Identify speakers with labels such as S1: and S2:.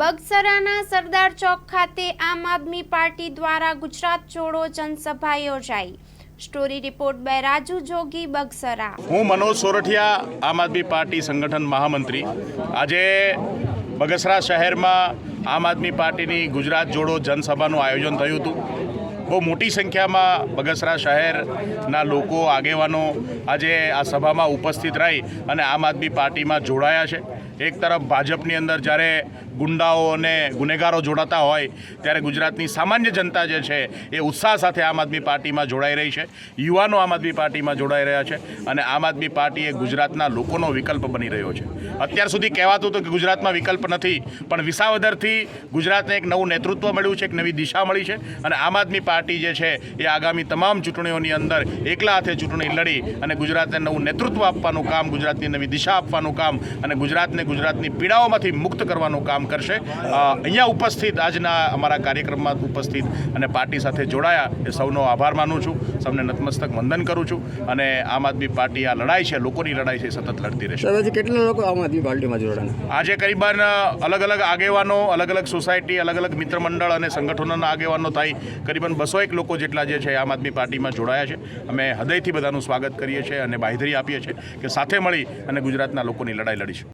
S1: બગસરાના સરદાર ચોક ખાતે આમ આદમી પાર્ટી દ્વારા ગુજરાત જોડો જનસભા યોજાઈ। સ્ટોરી રિપોર્ટ બાય રાજુ જોગી, બગસરા।
S2: હું મનોજ સોરઠિયા, આમ આદમી પાર્ટી સંગઠન મહામંત્રી। આજે બગસરા શહેરમાં આમ આદમી પાર્ટીની ગુજરાત જોડો જનસભાનું આયોજન થયું હતું। બહુ મોટી સંખ્યામાં બગસરા શહેરના લોકો, આગેવાનો આજે આ સભામાં ઉપસ્થિત રહી અને આમ આદમી પાર્ટીમાં જોડાયા છે। એક તરફ ભાજપની અંદર જ્યારે ગુંડાઓ અને ગુનેગારો જોડાતા હોય ત્યારે ગુજરાતની સામાન્ય જનતા જે છે એ ઉત્સાહ સાથે આમ આદમી પાર્ટીમાં જોડાઈ રહી છે। યુવાનો આમ આદમી પાર્ટીમાં જોડાઈ રહ્યા છે અને આમ આદમી પાર્ટી એ ગુજરાતના લોકોનો વિકલ્પ બની રહ્યો છે। અત્યાર સુધી કહેવાતું હતું કે ગુજરાતમાં વિકલ્પ નથી, પણ વિસાવદરથી ગુજરાતને એક નવું નેતૃત્વ મળ્યું છે, એક નવી દિશા મળી છે અને આમ આદમી પાર્ટી જે છે એ આગામી તમામ ચૂંટણીઓની અંદર એકલા હાથે ચૂંટણી લડી અને ગુજરાતને નવું નેતૃત્વ આપવાનું કામ, ગુજરાતની નવી દિશા આપવાનું કામ અને ગુજરાતની પીડાઓમાંથી મુક્ત કરવાનું કામ કરશે। અહીંયા ઉપસ્થિત આજના અમારા કાર્યક્રમમાં ઉપસ્થિત અને પાર્ટી સાથે જોડાયા એ સૌનો આભાર માનું છું, સૌને નતમસ્તક વંદન કરું છું અને આમ આદમી પાર્ટી આ લડાઈ છે, લોકોની લડાઈ છે, સતત લડતી રહેશે।
S3: કેટલા લોકો આમ આદમી પાર્ટીમાં જોડાણા?
S2: આજે કરીબન અલગ અલગ આગેવાનો, અલગ અલગ સોસાયટી, અલગ અલગ મિત્ર મંડળ અને સંગઠનોના આગેવાનો થઈ કરીબન 201 લોકો જેટલા જે છે આમ આદમી પાર્ટીમાં જોડાયા છે। અમે હૃદયથી બધાનું સ્વાગત કરીએ છીએ અને બાંહેધરી આપીએ છીએ કે સાથે મળી અને ગુજરાતના લોકોની લડાઈ લડીશું।